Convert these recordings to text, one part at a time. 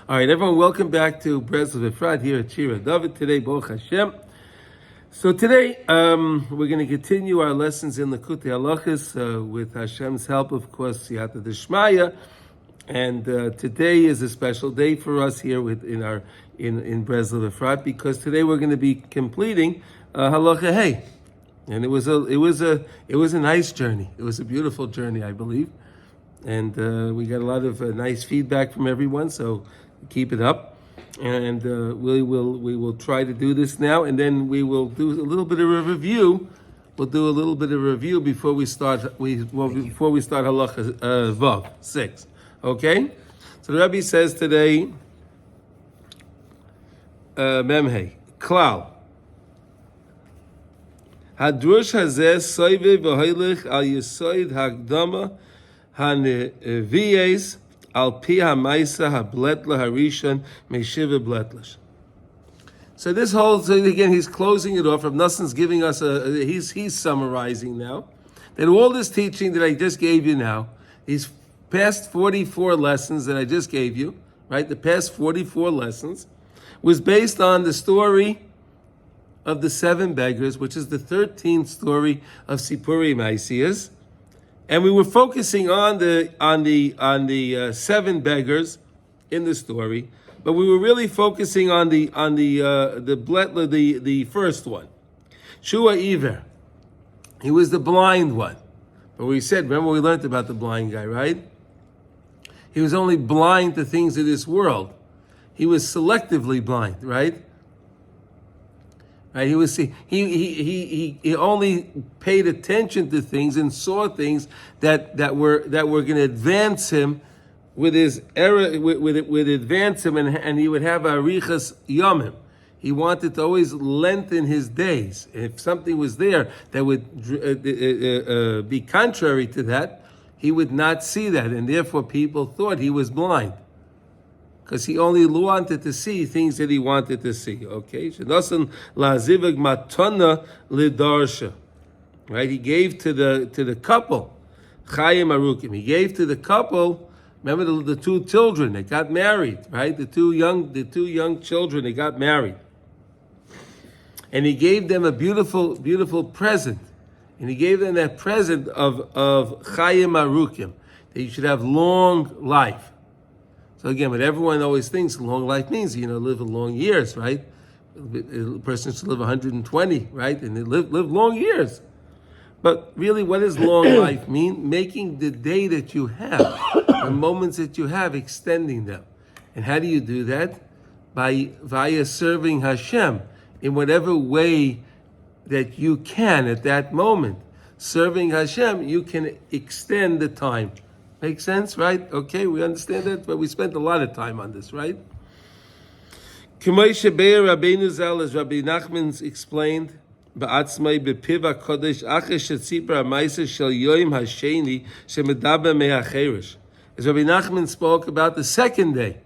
All right, everyone, welcome back to Breslov Efrat here at Shira David. Today, Baruch Hashem. So today, we're going to continue our lessons in Likutey Halachos with Hashem's help, of course, Siyata D'Shmaya. And today is a special day for us here in Breslov Efrat, because today we're going to be completing Halacha Hey. And it was a nice journey. It was a beautiful journey, I believe. And we got a lot of nice feedback from everyone, so keep it up. And we will try to do this now, and then we will do a little bit of a review. We'll do a little bit of a review before we start. Before we start Halacha Vav 6. Okay. So the Rebbe says today, Memhei Klal Hadrush Hazeh Soive V'Hoilich Al Yisoid Hagdama Haneviyes Al Pi HaMaisa HaBletla Harishon Meshiva Bletlash. So this whole, so again, he's closing it off. Rav Noson's giving us he's summarizing now that all this teaching that I just gave you now, these past 44 lessons that I just gave you, right? The past 44 lessons was based on the story of the 7 beggars, which is the 13th story of Sipurei Maasiyos. And we were focusing on the 7 beggars in the story, but we were really focusing on the bletla, the first one, Shua Iver. He was the blind one. But we said, remember we learned about the blind guy, right? He was only blind to things of this world. He was selectively blind, right? Right, he only paid attention to things and saw things that were going to advance him with his era, with advance him, and he would have arichas yomim. He wanted to always lengthen his days. If something was there that would be contrary to that, he would not see that, and therefore people thought he was blind, because he only wanted to see things that he wanted to see. Okay, Shenosan lazivag matana lidarsha. Right, he gave to the couple chayim arukim. He gave to the couple. Remember the 2 children that got married, right? The two young children that got married, and he gave them a beautiful present. And he gave them that present of chayim arukim, that you should have long life. So again, but everyone always thinks long life means, live long years, right? A person should live 120, right? And they live long years. But really, what does long life mean? Making the day that you have, the moments that you have, extending them. And how do you do that? Via serving Hashem in whatever way that you can at that moment. Serving Hashem, you can extend the time. Makes sense, right? Okay, we understand that, but we spent a lot of time on this, right? K'may shebeir Rabbeinu Zal, as Rabbi Nachman explained, ba'atzmai bepiv HaKodesh, achesh shetzipar ha'maisa shel yoyim hasheni shemedaber me'acherish. As Rabbi Nachman spoke about the second day,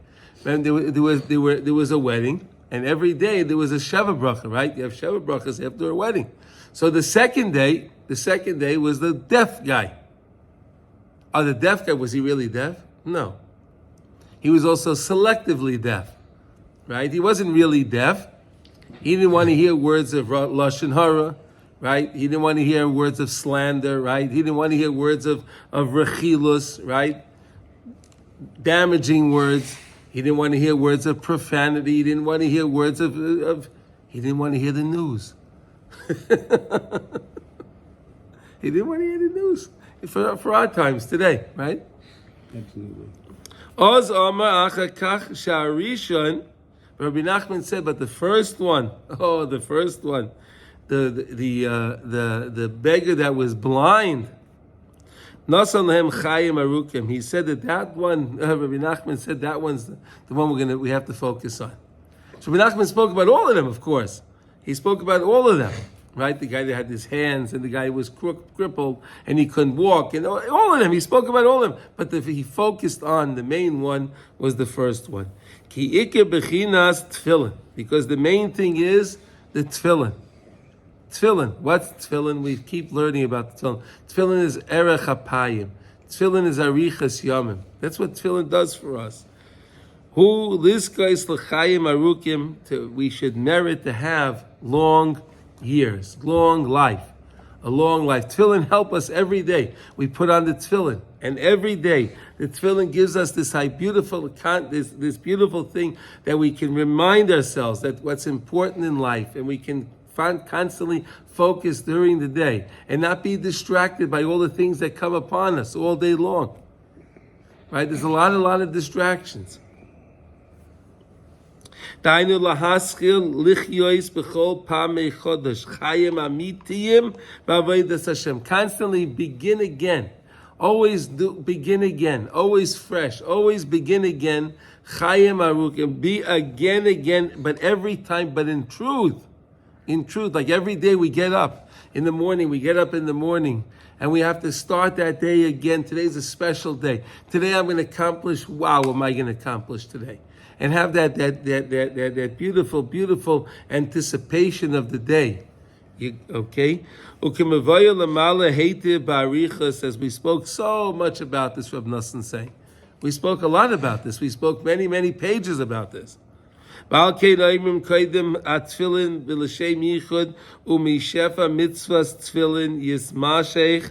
when there was a wedding, and every day there was a Sheva Bracha, right? You have Sheva Brachas after a wedding. So the second day was the deaf guy. Oh, the deaf guy, was he really deaf? No. He was also selectively deaf, right? He wasn't really deaf. He didn't want to hear words of Lashon Hara, right? He didn't want to hear words of slander, right? He didn't want to hear words of rechilus, right? Damaging words. He didn't want to hear words of profanity. He didn't want to hear words he didn't want to hear the news. He didn't want to hear the news. For our times today, right? Absolutely. Oz Amar Achakach Sharishon. Rabbi Nachman said, but the first one, the beggar that was blind, Nasan lehem chayim arukim. He said that one. Rabbi Nachman said that one's the one we have to focus on. So Rabbi Nachman spoke about all of them, of course. He spoke about all of them. Right, the guy that had his hands, and the guy who was crippled, and he couldn't walk, and all of them. He spoke about all of them, but he focused on the main one was the first one. Ki ike bechinas tefillin, because the main thing is the tefillin. Tefillin. What's tefillin? We keep learning about the tefillin. Tefillin is erech hapayim. Tefillin is arichas yamim. That's what tefillin does for us. Who liskais l'chayim arukim, we should merit to have long years, long life, a long life. Tefillin help us every day. We put on the tefillin, and every day the tefillin gives us this beautiful thing that we can remind ourselves that what's important in life, and we can constantly focus during the day and not be distracted by all the things that come upon us all day long. Right? There's a lot of distractions. Constantly begin again. Always begin again. Always fresh. Always begin again. Be again, but every time, but in truth. In truth, like every day we get up in the morning, and we have to start that day again. Today's a special day. Today I'm going to accomplish, what am I going to accomplish today? And have that beautiful anticipation of the day. Okay? As we spoke so much about this, Reb Nosson saying. We spoke a lot about this. We spoke many pages about this. Tefillin v'l'shem yichud u'mishefa mitzvahs tefillin yismashech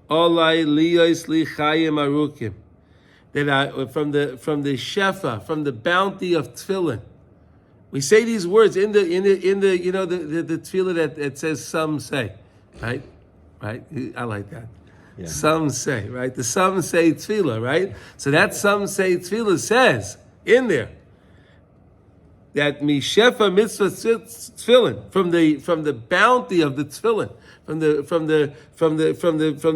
olai liyos lichayim arukim. That from the shefa, from the bounty of tefillin, we say these words in the the tefillah that says some say, right? I like that. Yeah. Some say, right? The some say tefillah, right? So that some say tefillah says in there that mishefa mitzvah tefillin, from the bounty of the tefillin, from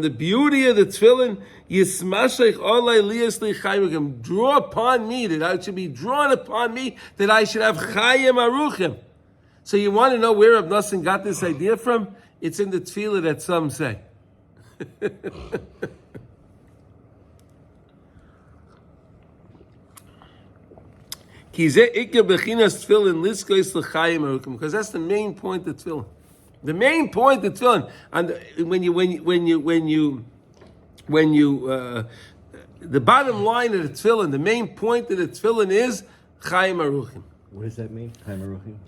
the beauty of the tefillin, yismashech olai liyos lichayim, draw upon me, that I should be drawn upon me, that I should have chayim aruchim. So you want to know where Reb Nosson got this idea from? It's in the tefillah that some say. Because that's the main point of tefillin. The main point of tefillin, and the bottom line of the tefillin, the main point of the tefillin is chayim aruchim. What does that mean? Chayim aruchim?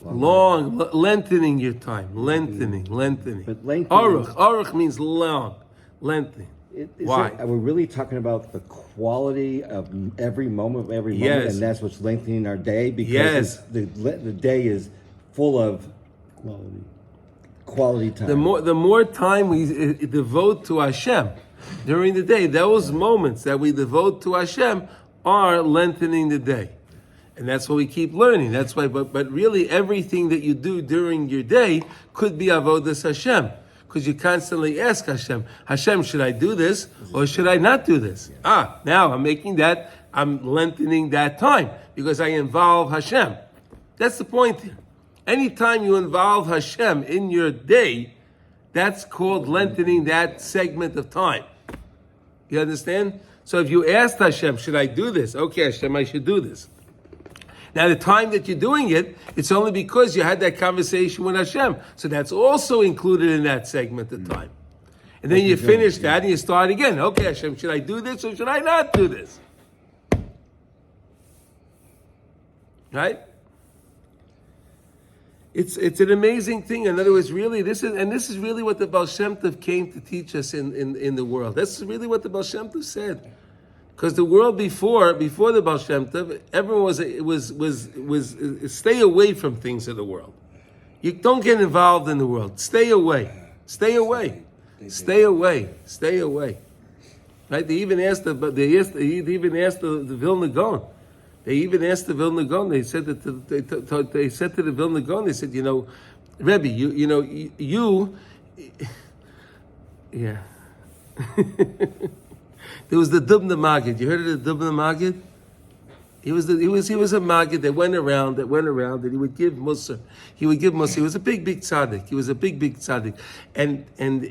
Long, lengthening your time, lengthening. But lengthening. Aruch means long, lengthening. Why? We're really talking about the quality of every moment, Yes. And that's what's lengthening our day, because the day is full of quality time. The more time we devote to Hashem during the day, those moments that we devote to Hashem are lengthening the day. And that's what we keep learning. That's why, but really everything that you do during your day could be avodas Hashem. Because you constantly ask Hashem, should I do this or should I not do this? Now I'm lengthening that time because I involve Hashem. That's the point here. Anytime you involve Hashem in your day, that's called lengthening that segment of time. You understand? So if you asked Hashem, should I do this? Okay, Hashem, I should do this. Now, the time that you're doing it, it's only because you had that conversation with Hashem. So that's also included in that segment of time. And then you finish that and you start again. Okay, Hashem, should I do this or should I not do this? Right? It's an amazing thing. In other words, really, this is really what the Baal Shem Tov came to teach us in the world. This is really what the Baal Shem Tov said. Because the world before the Baal Shem Tov, everyone was stay away from things of the world. You don't get involved in the world. Stay away. Right? They even asked the Vilna Gaon. They said that they said to the Vilna Gaon, they said, Rebbe, you yeah. There was the Dubna Maggid. You heard of the Dubna Maggid? He was a Maggid that went around, and he would give Mussar. He was a big tzaddik. And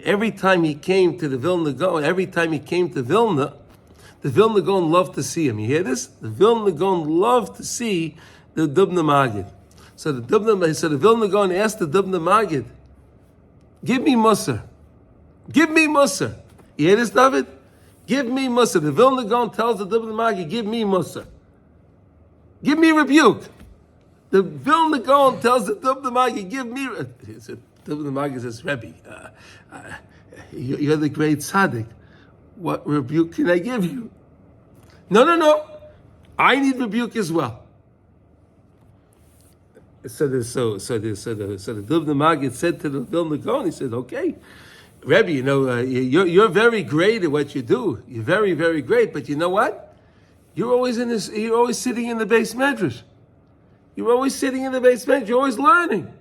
every time he came to the Vilna Gaon, the Vilna Gaon loved to see him. You hear this? The Vilna Gaon loved to see the Dubna Maggid. So the Vilna Gaon asked the Dubna Maggid, give me Mussar. You hear this, David? Give me Mussar. The Vilna Gaon tells the Dubna Maggid, give me Mussar. Give me rebuke. The Vilna Gaon tells the Dubna Magi, give me. Dubna Magi says, Rebbe, you're the great tzaddik. What rebuke can I give you? No. I need rebuke as well. So the Dubna Magi said to the Vilna Gaon, he said, okay, Rebbe, you're very great at what you do. You're very, very great. But you know what? You're always sitting in the base medrash. You're always sitting in the base medrash. You're always learning.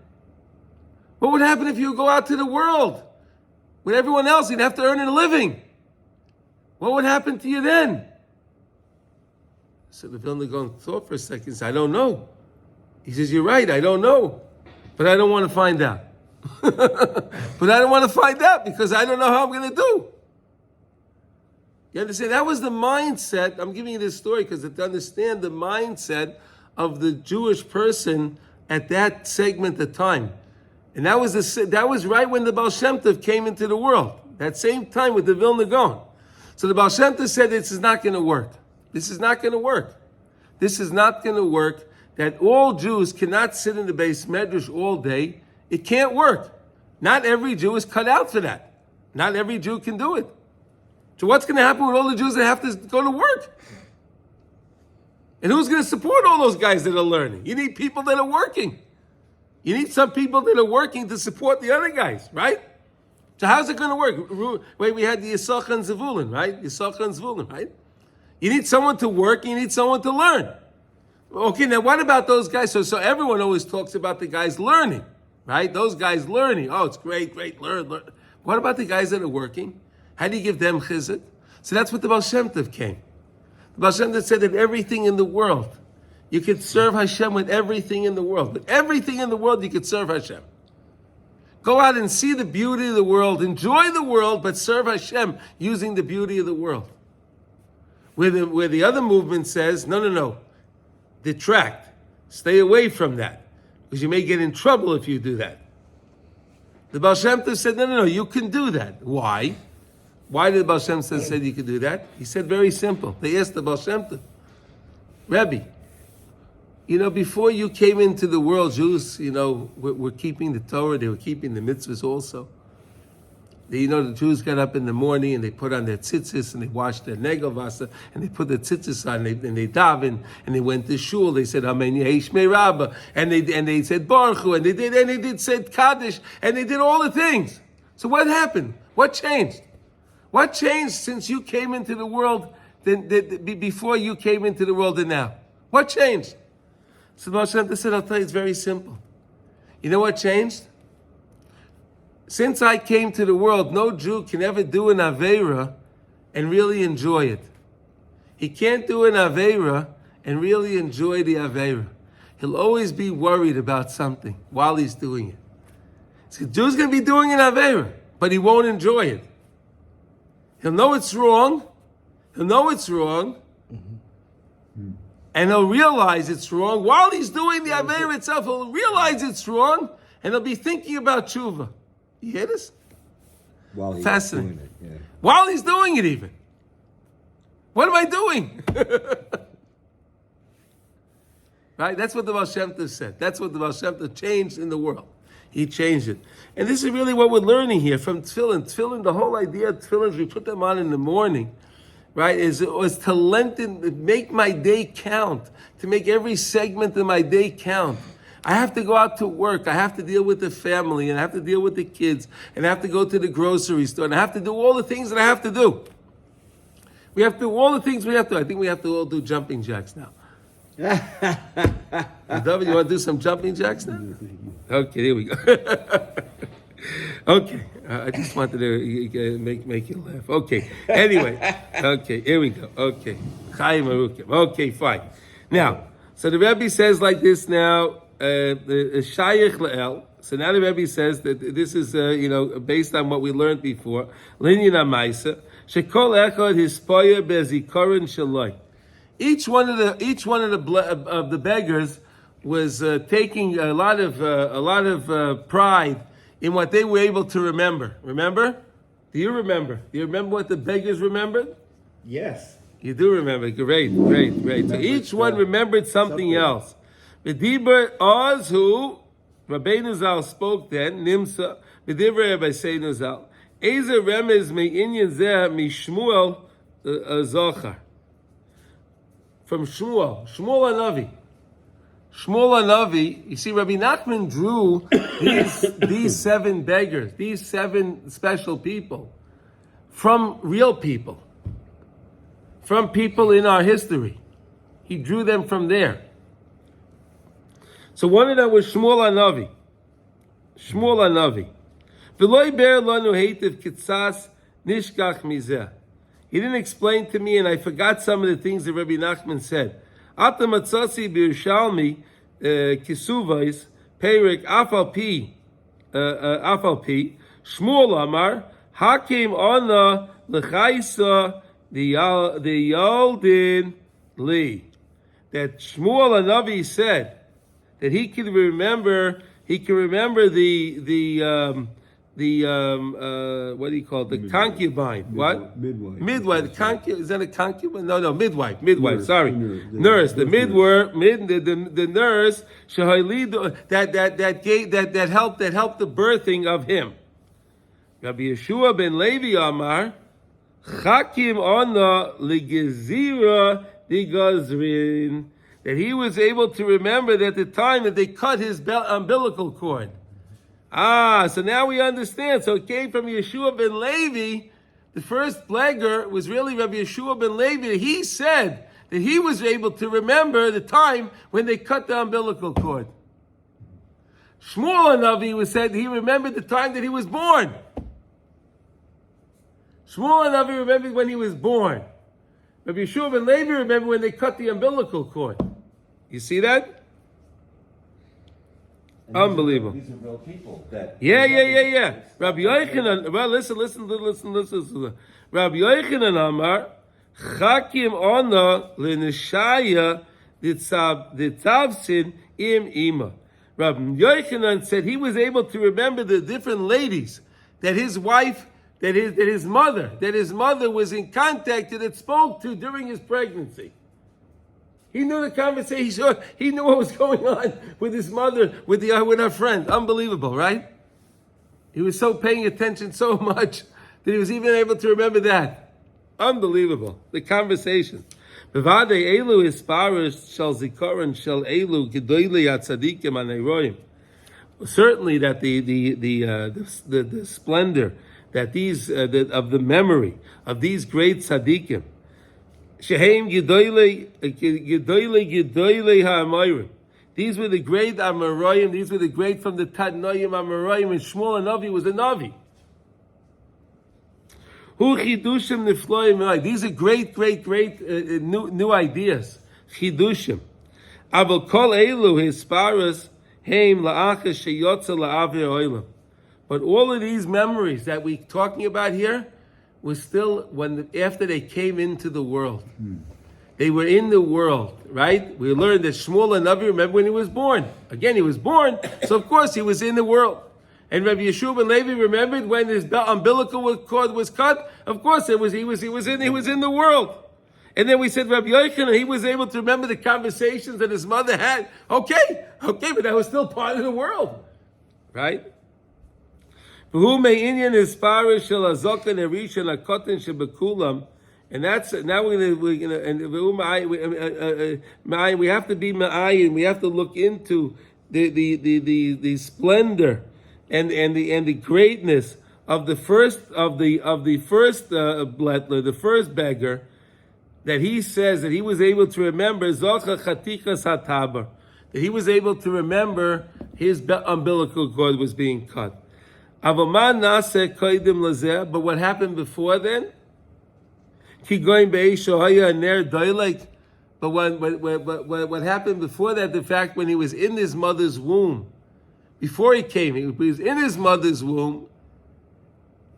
What would happen if you go out to the world with everyone else? You'd have to earn a living. What would happen to you then? So the Vilna Gaon thought for a second. He said, I don't know. He says, you're right. I don't know, but I don't want to find out. But I don't want to find out because I don't know how I'm going to do. You understand? That was the mindset. I'm giving you this story because to understand the mindset of the Jewish person at that segment of time. And that was right when the Baal Shem Tov came into the world. That same time with the Vilna Gaon. So the Baal Shem Tov said, this is not going to work. This is not going to work. This is not going to work. That all Jews cannot sit in the base medrash all day. It can't work. Not every Jew is cut out for that. Not every Jew can do it. So what's going to happen with all the Jews that have to go to work? And who's going to support all those guys that are learning? You need people that are working. You need some people that are working to support the other guys, right? So how's it going to work? Wait, we had the Yisachar and Zevulun, right? Yisachar and Zevulun, right? You need someone to work, you need someone to learn. Okay, now what about those guys? So everyone always talks about the guys learning, right? Those guys learning. Oh, it's great, learn. What about the guys that are working? How do you give them chizuk? So that's what the Baal Shem Tov came. The Baal Shem Tov said that everything in the world, you could serve Hashem with everything in the world. With everything in the world, you could serve Hashem. Go out and see the beauty of the world. Enjoy the world, but serve Hashem using the beauty of the world. Where the other movement says, no. Detract. Stay away from that. Because you may get in trouble if you do that. The Baal Shem Tov said, no, you can do that. Why? Why did the Baal Shem Tov say you could do that? He said very simple. They asked the Baal Shem Tov, Rebbe, before you came into the world, Jews, were keeping the Torah, they were keeping the mitzvahs also. The Jews got up in the morning and they put on their tzitzis and they washed their negavasa and they put the tzitzis on and they daven and they went to shul. They said Amen Yehi Shmei Rabbah and they said Baruch Hu and they did said Kaddish and they did all the things. So what happened? What changed? What changed since you came into the world before you came into the world and now? What changed? So the Baal Shem Tov said, I'll tell you, it's very simple. You know what changed? Since I came to the world, no Jew can ever do an Aveira and really enjoy it. He can't do an Aveira and really enjoy the Aveira. He'll always be worried about something while he's doing it. So the Jew's going to be doing an Aveira, but he won't enjoy it. He'll know it's wrong. And he'll realize it's wrong. While he's doing the Aveira itself, he'll realize it's wrong, and he'll be thinking about tshuva. You hear this? While he's fascinating. doing it, yeah. While he's doing it even. What am I doing? Right? That's what the Baal Shem Tov said. That's what the Baal Shem Tov changed in the world. He changed it. And this is really what we're learning here from tefillin. Tefillin, the whole idea of tefillin, we put them on in the morning, right, was to lengthen, make my day count, to make every segment of my day count. I have to go out to work. I have to deal with the family, and I have to deal with the kids, and I have to go to the grocery store, and I have to do all the things that I have to do. We have to do all the things we have to do. I think we have to all do jumping jacks now. David, you want to do some jumping jacks now? Okay, there we go. Okay, I just wanted to make you laugh. Okay, anyway. Okay, here we go. Okay, Chaim Arukim. Okay, fine. Now, so the Rebbe says like this now, the Shayach Le'el. So now the Rebbe says that this is, based on what we learned before. Linyan HaMaisa. Shekol Echad Hispoya Bezikorin Shaloi. Each one of the beggars was taking a lot of pride in what they were able to remember. Remember? Do you remember? Do you remember what the beggars remembered? Yes. You do remember. Great. So each one remembered something else. V'diber Oz who Rabbeinu Zal spoke then, Nimsa, V'diber Rabbeinu Zal. Eze remez me'inyan zeh mishmuel zochar. From Shmuel Hanavi. Shmuel Hanavi, you see, Rabbi Nachman drew these 7 beggars, these 7 special people, from real people, from people in our history. He drew them from there. So one of them was Shmuel Hanavi. V'loi ber lanu heitiv kitzas nishkach mizeh. He didn't explain to me, and I forgot some of the things that Rabbi Nachman said. Ata matzasi b'Yerushalmi kisuvais perik afal pi Shmuel Amar hakim ona lechaisa the Yaldin Li. That Shmuel Hanavi said that he can remember the what do you call it? The concubine? What? Midwife. Is that a concubine? No. Midwife. Nurse. Sorry, nurse. The the nurse. That helped the birthing of him. Rabbi Yeshua ben Levi Amar Chakim Ona Ligezira Digazrin. That he was able to remember that the time that they cut his umbilical cord. So now we understand. So it came from Yeshua ben Levi. The first beggar was really Rabbi Yeshua ben Levi. He said that he was able to remember the time when they cut the umbilical cord. Shmuel Hanavi was said he remembered the time that he was born. Shmuel Hanavi remembered when he was born. Rabbi Yeshua ben Levi remembered when they cut the umbilical cord. You see that? Unbelievable. These are real people. Yeah. Rabbi Yochanan. Well, listen. Rabbi Yochanan Amar Chakim Ona Lenishaya Ditzavsin Im Ima. Rabbi Yochanan said he was able to remember the different ladies that his wife, that his mother was in contact that spoke to during his pregnancy. He knew the conversation. He knew what was going on with his mother, with her friend. Unbelievable, right? He was so paying attention so much that he was even able to remember that. Unbelievable. The conversation. Certainly that the splendor that these of the memory of these great tzaddikim. Shehem Gedoyle HaAmorim. These were the great Amoraim. These were the great from the Tadnoyim Amoraim. And Shmuel Hanavi was a Navi. Hu Chidushim Nifloim. These are great new ideas. Chidushim. Aval Kol Elu Hisparas Heim La'achas Sheyotza La'avir Oilam. But all of these memories that we're talking about here was still after they came into the world. They were in the world, right? We learned that Shmuel Hanavi, remember when he was born. Again, he was born, so of course he was in the world. And Rabbi Yeshua ben Levi remembered when his umbilical cord was cut. Of course, he was in the world. And then we said Rabbi Yochanan, he was able to remember the conversations that his mother had. Okay, but that was still part of the world, right? And that's now we have to be ma'ayin. We have to look into the splendor and the greatness of the first bletler, the first beggar, that he says that he was able to remember zocha chatikas hatabar, that he was able to remember his umbilical cord was being cut. But what happened before then? But what happened before that? The fact when he was in his mother's womb, before he came, he was in his mother's womb.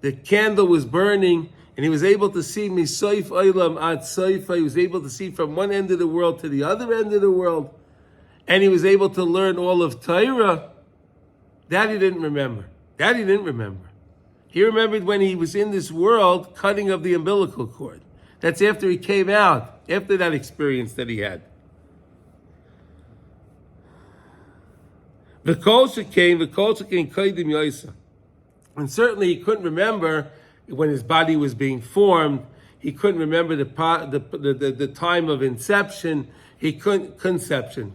The candle was burning, and he was able to see misoif olam ad soifa. He was able to see from one end of the world to the other end of the world, and he was able to learn all of Torah. That he didn't remember. He remembered when he was in this world, cutting of the umbilical cord. That's after he came out, after that experience that he had. The culture came Kaidim Yoisa. And certainly he couldn't remember when his body was being formed. He couldn't remember the time of inception. He couldn't conception.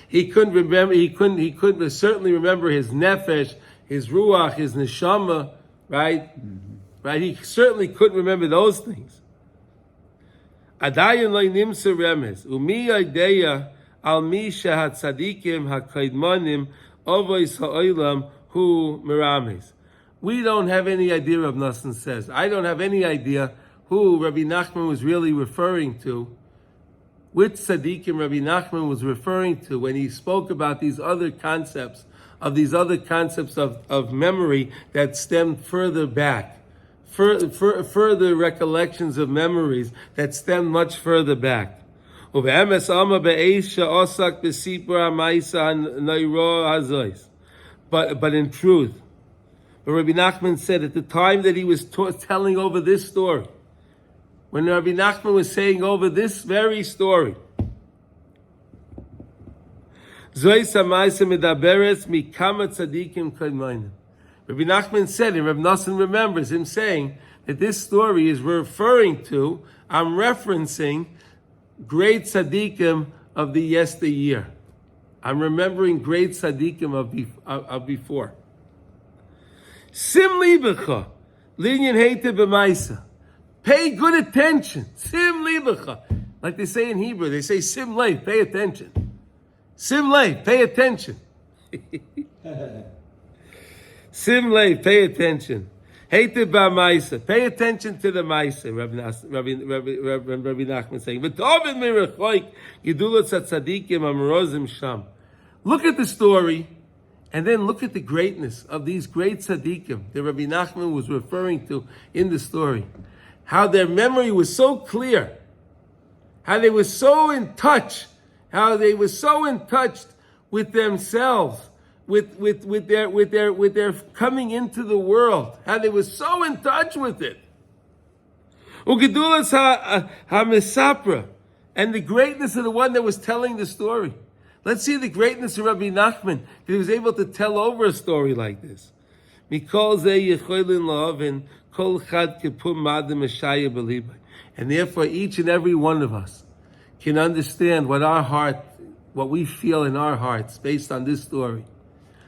He couldn't remember. He couldn't certainly remember his nefesh, his ruach, his neshama. Right, right. He certainly couldn't remember those things. Adayin loy nimsa remes umi ideya al mi shehat tzadikim hakaidmanim ovois ha'olam hu merames. We don't have any idea, Rav Nosson says. I don't have any idea who Rabbi Nachman was really referring to, which tzaddikim Rabbi Nachman was referring to when he spoke about these other concepts, of memory that stemmed further back, further recollections of memories that stem much further back. But in truth, but Rabbi Nachman said at the time that he was telling over this story, when Rabbi Nachman was saying over this very story, Rabbi Nachman said, and Rabbi Nosson remembers him saying that this story is I'm referencing great tzaddikim of the yesteryear. I'm remembering great tzaddikim of before. Sim libecha, linyan heite b'maisa. Pay good attention. Sim libecha. Like they say in Hebrew, they say sim lev, pay attention. Sim lev, pay attention. Sim lev, pay attention. Heite b'maisa. Pay attention to the maisa, Rabbi Nachman saying. V'tovin mirachoik, gedulat tzadikim amrozim sham. Look at the story. And then look at the greatness of these great tzaddikim that Rabbi Nachman was referring to in the story. How their memory was so clear. How they were so in touch. How they were so in touch with themselves, with their coming into the world. How they were so in touch with it. Ugedulas ha-mesapra. And the greatness of the one that was telling the story. Let's see the greatness of Rabbi Nachman, that he was able to tell over a story like this. And therefore each and every one of us can understand what we feel in our hearts based on this story.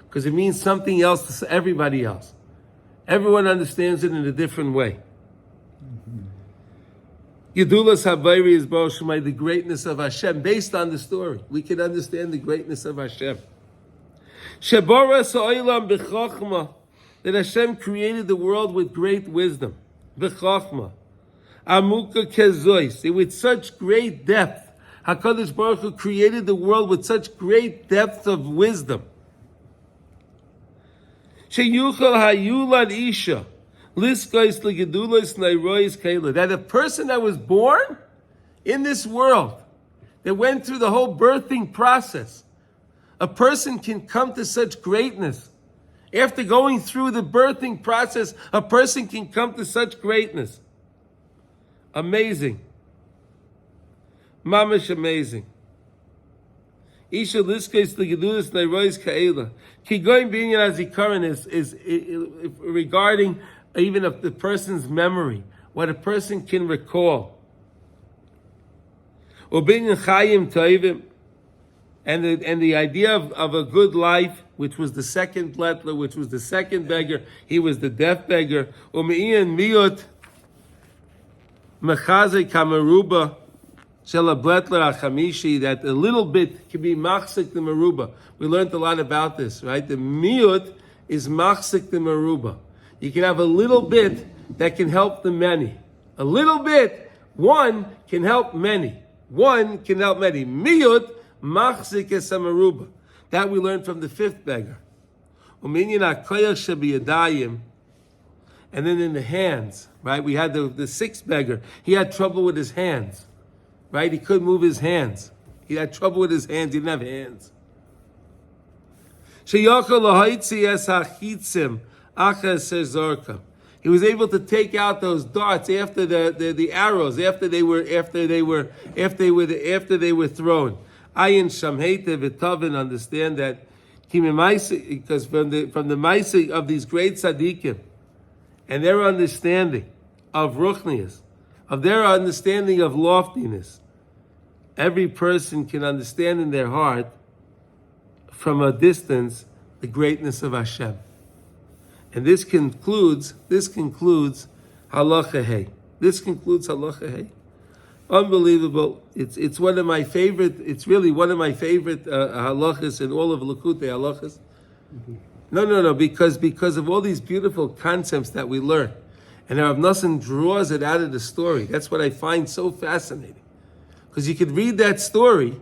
Because it means something else to everybody else. Everyone understands it in a different way. Yedulas Habayri is Baruch Shemai, the greatness of Hashem, based on the story. We can understand the greatness of Hashem. Sheboras ha'olam b'chochma, that Hashem created the world with great wisdom. B'chochma. Amuka kezois, with such great depth. HaKadosh Baruch Hu created the world with such great depth of wisdom. Sheyuchal hayulad isha. That a person that was born in this world, that went through the whole birthing process, a person can come to such greatness. After going through the birthing process, a person can come to such greatness. Amazing. Mamish amazing. Isha liskes ligedulis neirois kaela. Kigoyim binyan azikaron is regarding even of the person's memory, what a person can recall. And the idea of a good life, which was the second bletler, which was the second beggar, he was the deaf beggar. That a little bit can be machzik the meruba. We learned a lot about this, right? The miut is machzik the meruba. You can have a little bit that can help the many. A little bit, one can help many. One can help many. Miyut machzik esamaruba. That we learned from the fifth beggar. And then in the hands, right? We had the sixth beggar. He had trouble with his hands, right? He couldn't move his hands. He had trouble with his hands. He didn't have hands. He He was able to take out those darts after the arrows, after they were thrown. Ayin Shamhete V'Tovin, understand that because from the Maaseh of these great tzaddikim and their understanding of ruchnius, of their understanding of loftiness, every person can understand in their heart from a distance the greatness of Hashem. And this concludes Halacha Hey. This concludes Halacha Hey. Unbelievable. It's one of my favorite. It's really one of my favorite halachas in all of Likutey Halachos. No. Because of all these beautiful concepts that we learn, and Rav Nosson draws it out of the story. That's what I find so fascinating. Because you could read that story,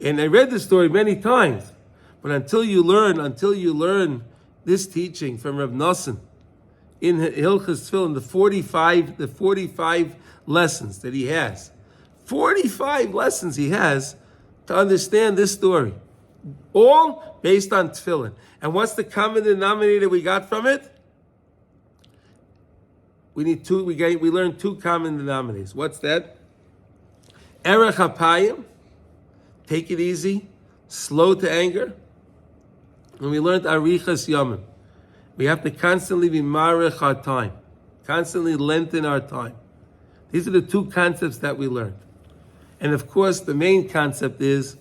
and I read the story many times, but until you learn this teaching from Rav Nosson in Hilchos Tefillin, the 45 lessons that he has, 45 lessons he has to understand this story, all based on tefillin. And what's the common denominator we got from it? We learned two common denominators. What's that? Erech HaPayim, take it easy, slow to anger. And we learned Arichas Yomim. We have to constantly be marech our time, constantly lengthen our time. These are the two concepts that we learned. And of course, the main concept is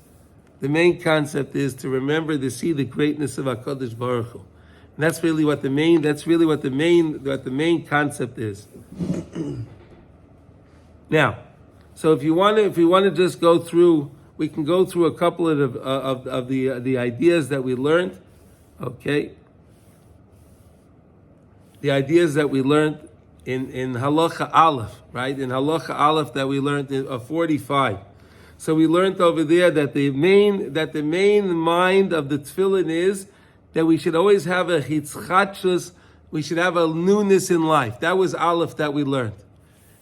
to remember to see the greatness of HaKadosh Baruch Hu. And that's really what the main concept is. Now, so if you want to just go through, we can go through a couple of the ideas that we learned. Okay. The ideas that we learned in Halacha Aleph, right? In Halacha Aleph that we learned in 45. So we learned over there that the main mind of the tefillin is that we should always have a hitzchachus, we should have a newness in life. That was Aleph that we learned.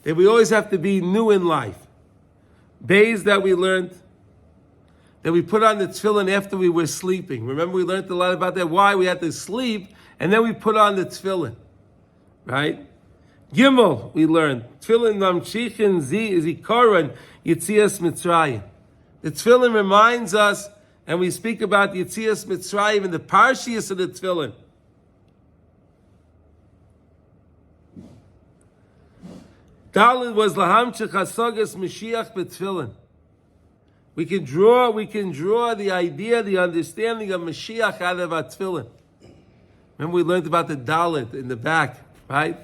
That we always have to be new in life. Beis that we learned, that we put on the tefillin after we were sleeping. Remember, we learned a lot about that, why we had to sleep, and then we put on the tefillin, right? Gimel, we learned, tefillin namshichin zikaron Yitzias Mitzrayim. The tefillin reminds us, and we speak about Yitzias Mitzrayim in the parshias of the tefillin. Dalit was lahamchich hasagas Mashiach b'tefillin. We can draw the idea, the understanding of Mashiach out of our tefillin. Remember we learned about the Dalit in the back, right?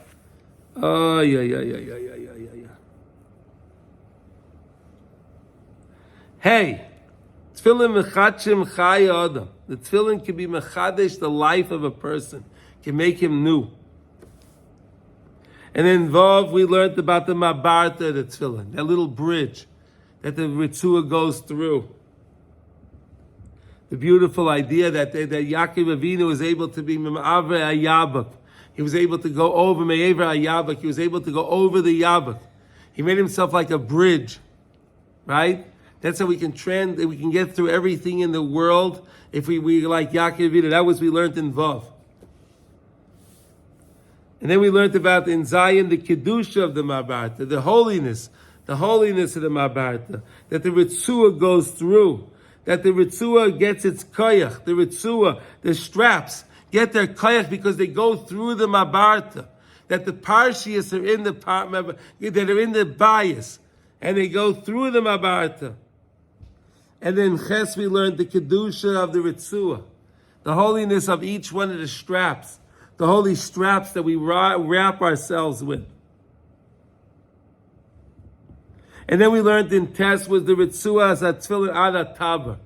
Oh, yeah. Hey, tefillin mechadshim chaya adam. The tefillin can be mechadesh the life of a person, can make him new. And then Vav, we learned about the mabarta, the tefillin, that little bridge that the ritzua goes through. The beautiful idea that Yaakov Avinu was able to be Ma'avre Ayabak. He was able to go over Me'aver Ayabak. He was able to go over the Yabak. He made himself like a bridge, right? That's how we can get through everything in the world if we like Yaakov Avinu. That was we learned in Vav. And then we learned about in Zion the Kedusha of the Mabarta, the holiness of the Mabarta, that the Ritzua goes through, that the Ritzua gets its koyach, the Ritzua, the straps, get their koyach because they go through the Mabarta, that the Parshias are in that are in the bias, and they go through the Mabarta. And then Ches we learned the Kedusha of the Ritzua, the holiness of each one of the straps, the holy straps that we wrap ourselves with. And then we learned in Tes was the Ritzua as a tefillin ad taber.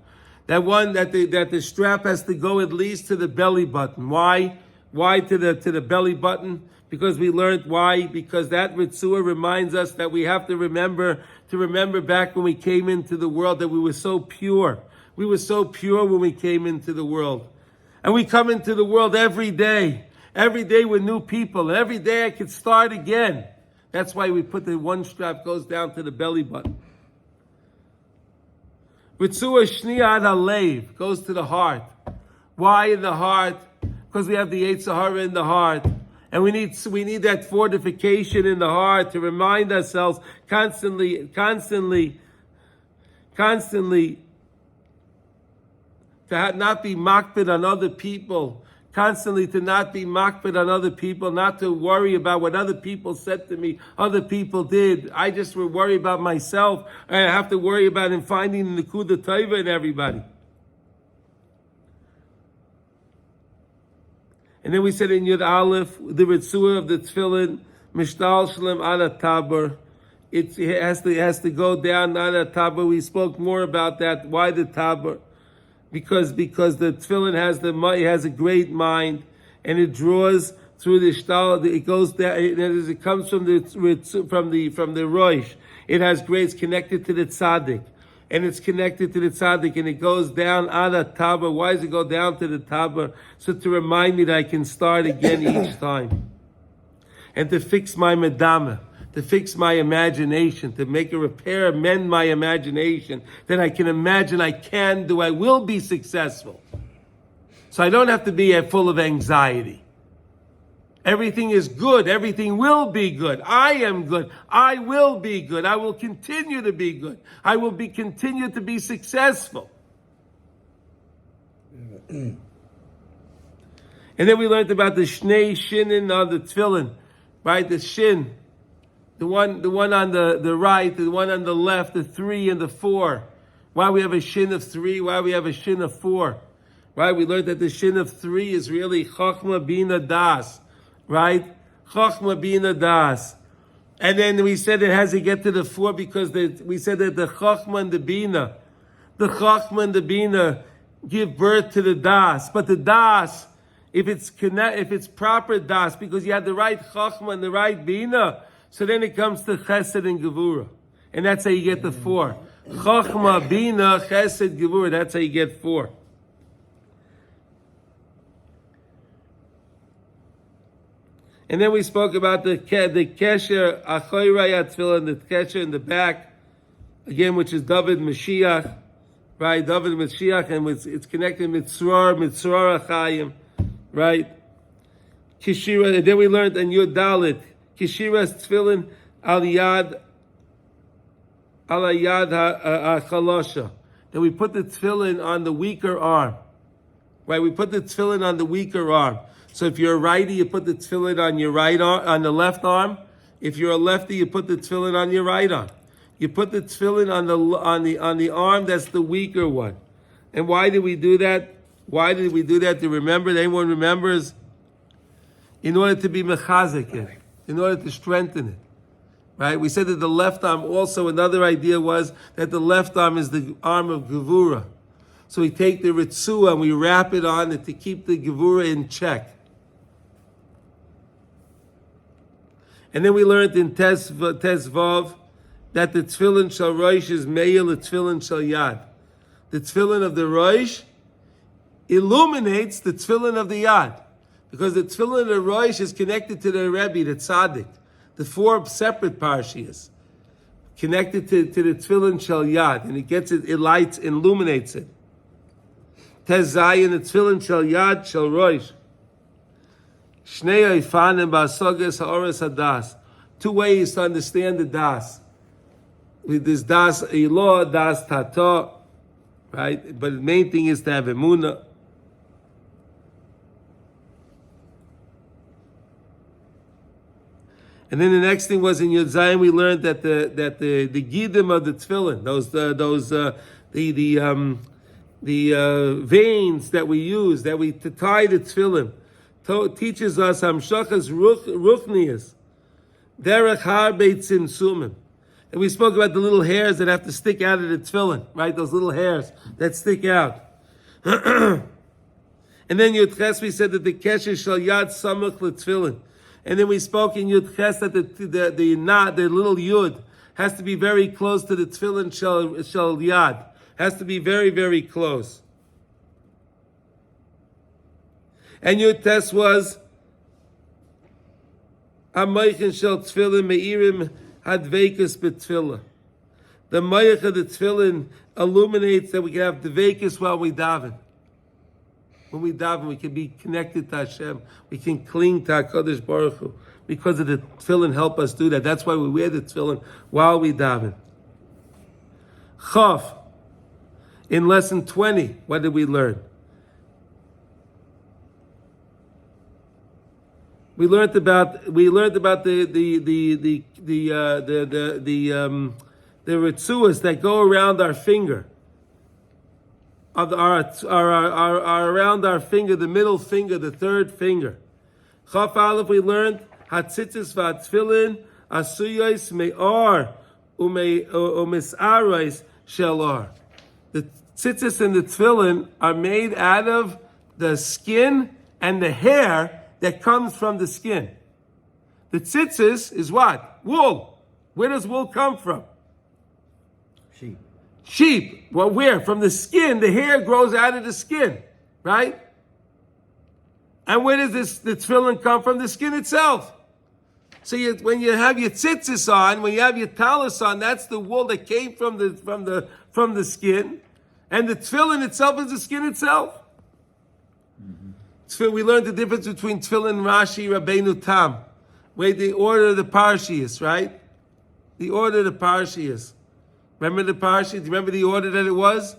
That one that the strap has to go at least to the belly button. Why? Why to the belly button? Because we learned why. Because that Ritzua reminds us that we have to remember back when we came into the world that we were so pure. We were so pure when we came into the world. And we come into the world every day. Every day we're new people. And every day I could start again. That's why we put the one strap goes down to the belly button. Ritzua Shniya ad halev goes to the heart. Why in the heart? Because we have the Yetzer Hara in the heart. And we need that fortification in the heart to remind ourselves constantly to not be makpid on other people, constantly to not be makpid on other people, not to worry about what other people said to me, other people did. I just worry about myself. I have to worry about him finding the Nekuda Tova in everybody. And then we said in Yud Aleph, the Ritzua of the Tefillin, Mishtal Shalem Ala Tabor. It has to go down Ala Tabor. We spoke more about that. Why the Tabor? Because the tefillin has a great mind, and it draws through the shtal. It goes down. It comes from the roish. It has grace connected to the tzaddik, and it's connected to the tzaddik, and it goes down ala tabor. Why does it go down to the tabor? So to remind me that I can start again each time, and to fix my medama, to fix my imagination, to make a repair, amend my imagination, that I can imagine I will be successful. So I don't have to be full of anxiety. Everything is good. Everything will be good. I am good. I will be good. I will continue to be good. I will continue to be successful. And then we learned about the shnei shinin on the tefillin, right? The shin. The one on the right, the one on the left, the 3 and the 4. Why we have a shin of 3? Why we have a shin of 4? Right? We learned that the shin of 3 is really Chachma Bina Das. Right? Chachma Bina Das. And then we said it has to get to the 4 because we said that the Chachma and the Bina give birth to the Das. But the Das, if it's proper Das, because you have the right Chachma and the right Bina, so then it comes to Chesed and Gevura. And that's how you get the 4. Chachma, Bina, Chesed, Gevura. That's how you get 4. And then we spoke about the Kesher, Achoyraya Tefillin, the Kesher in the back, again, which is David Mashiach, right? David Mashiach, and it's connected with Mitzrar Achayim, right? Kishira, and then we learned in Yud Dalit, Kishiras Tefillin al yad ha'chalosha. That we put the tefillin on the weaker arm. Right? We put the tefillin on the weaker arm. So if you're a righty, you put the tefillin on your right arm, on the left arm. If you're a lefty, you put the tefillin on your right arm. You put the tefillin on the arm that's the weaker one. And why did we do that? Why did we do that? To remember, anyone remembers? In order to be mechazik it. In order to strengthen it, right? We said that the left arm also, another idea was that the left arm is the arm of Gevura. So we take the Ritzua and we wrap it on it to keep the Gevura in check. And then we learned in Tezvav that the Tefillin Shal Rosh is Meir the Tefillin Shal Yad. The Tefillin of the Rosh illuminates the Tefillin of the Yad. Because the Tefillin of the Rosh is connected to the Rebbe, the Tzaddik. The 4 separate parshias. Connected to the Tefillin Shal Yad. And it lights, illuminates it. Tez Zayin, the Tefillin Shal Yad, Shal Rosh. Shnei Eifanim Ba'asoges Ha'oras HaDas. 2 ways to understand the Das. With this Das Ilah, Das Tata. Right? But the main thing is to have Emunah. And then the next thing was in Yud Zayin we learned that the gidim of the tefillin, the veins that we use to tie the tefillin, teaches us hamshachas ruchnius derech harbe tzimtzumim. And we spoke about the little hairs that have to stick out of the tefillin, right? Those little hairs that stick out. And then Yud Ches we said that the kesher shal yad samach l'tefillin. And then we spoke in Yud Ches that the little Yud has to be very close to the Tefillin Shal Yad. Has to be very, very close. And Yud Tes was Amaychin Shal Tefillin Meirim Hadveikus B'Tefillah. The Mayach of the Tefillin illuminates that we can have Dveikus while we daven. When we daven, we can be connected to Hashem. We can cling to HaKadosh Baruch Hu. Because of the tefillin help us do that. That's why we wear the tefillin while we daven. Chav. In lesson 20, what did we learn? We learned about the ritzuas that go around our finger. Are around our finger, the middle finger, the third finger. Chaf Aleph, we learned hatzitzis v'atfilin asuyos me'or u'misaros shelar. The tzitzis and the tefillin are made out of the skin and the hair that comes from the skin. The tzitzis is what? Wool. Where does wool come from? Sheep. Well, where? From the skin. The hair grows out of the skin, right? And where does the tefillin come from? The skin itself. So when you have your tzitzis on, when you have your talis on, that's the wool that came from the skin, and the tefillin itself is the skin itself. Mm-hmm. We learned the difference between tefillin, Rashi, Rabbeinu Tam, where the order of the parshi is, right? The order of the parshi is. Remember the parshi? Do you remember the order that it was?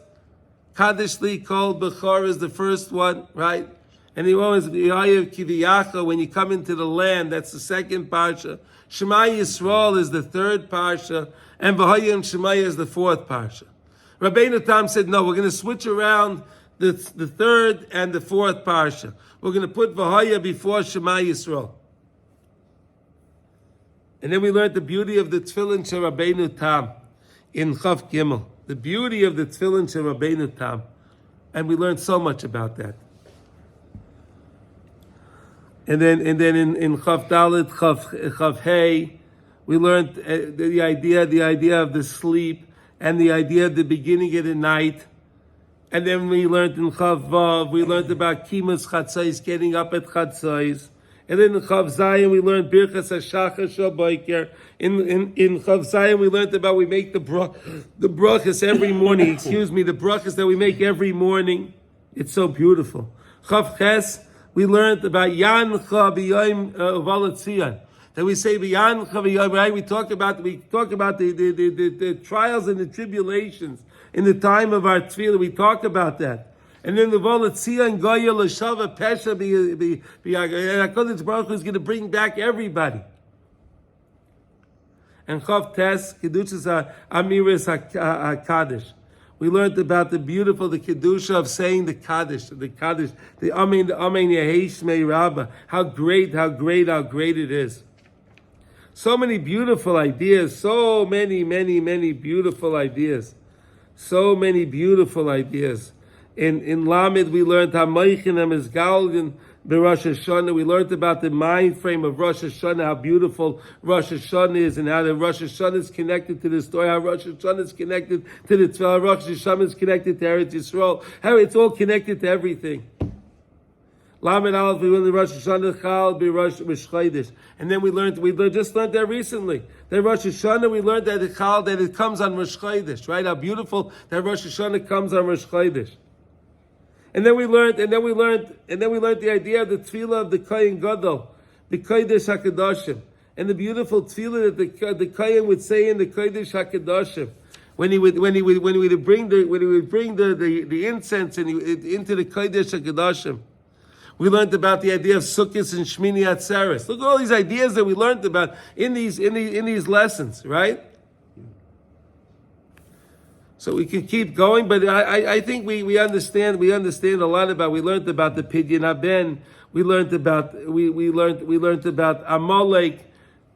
Kaddish Li Kol Bechor is the first one, right? And he always Yayav Kiviyacha, when you come into the land, that's the second parsha. Shema Yisrael is the third parsha, and V'hayim Shemaya is the fourth parsha. Rabbeinu Tam said, no, we're going to switch around the third and the fourth parsha. We're going to put V'haya before Shema Yisrael. And then we learned the beauty of the tefillin shel Rabbeinu Tam in Chav Gimel. The beauty of the tefillin shel Rabbeinu Tam. And we learned so much about that. And then in Chav Dalet, Chav Hey, we learned the idea of the sleep, and the idea of the beginning of the night. And then we learned in Chav Vav, we learned about Kimas Chatzais, getting up at Chatzais. And then in Chav Zayin, we learned Birchas HaShachar Shabayker. In Chav Zayin, we learned about we make the brachas every morning. The brachas that we make every morning. It's so beautiful. Chav Ches, we learned about Yancha B'Yom Uvalatzion. That we say Yancha B'Yom, right? We talk about the trials and the tribulations in the time of our tefillah. We talk about that. And then the Uvalatzion Goya L'Shava Pesha HaKadosh Baruch Hu is going to bring back everybody. And Chav Tes Kedushas Amiris HaKadosh. We learned about the kedusha of saying the kaddish, the amen yehesh mei rabba. How great it is. So many beautiful ideas. So many beautiful ideas. So many beautiful ideas. In Lamed we learned how Meichin is Galgan Rosh Hashanah. We learned about the mind frame of Rosh Hashanah, how beautiful Rosh Hashanah is, and how the Rosh Hashanah is connected to the story, how Rosh Hashanah is connected to the Tefillah, Rosh Hashanah is connected to Eretz Yisrael, how it's all connected to everything. Lamed Aleph, we learned the Rosh Hashanah Chal be Rosh Chodesh, and then we just learned that recently. That Rosh Hashanah, we learned that the Chal, that it comes on Rosh Chodesh, right? How beautiful that Rosh Hashanah comes on Rosh Chodesh. And then we learned the idea of the tefillah of the Kohen Gadol, the Kodesh HaKadoshim, and the beautiful tefillah that the Kohen would say in the Kodesh HaKadoshim when he would bring the incense into the Kodesh HaKadoshim. We learned about the idea of Sukkot and Shmini Atzeres. Look at all these ideas that we learned about in these lessons, right? So we can keep going, but I think we understand a lot about. We learned about the Pidyon Haben. We learned about Amalek.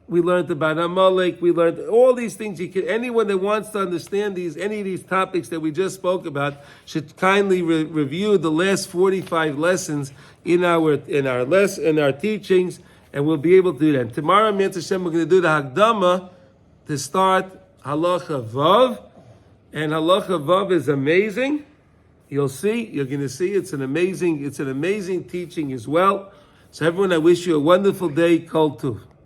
We learned all these things. Anyone that wants to understand any of these topics that we just spoke about should kindly review the last 45 lessons in our teachings, and we'll be able to do that. Tomorrow, Mitzvah Hashem, we're going to do the Hakdama to start Halacha Vav. And Halacha Vav is amazing. You're going to see it's an amazing teaching as well. So everyone, I wish you a wonderful day. Kol Tuv.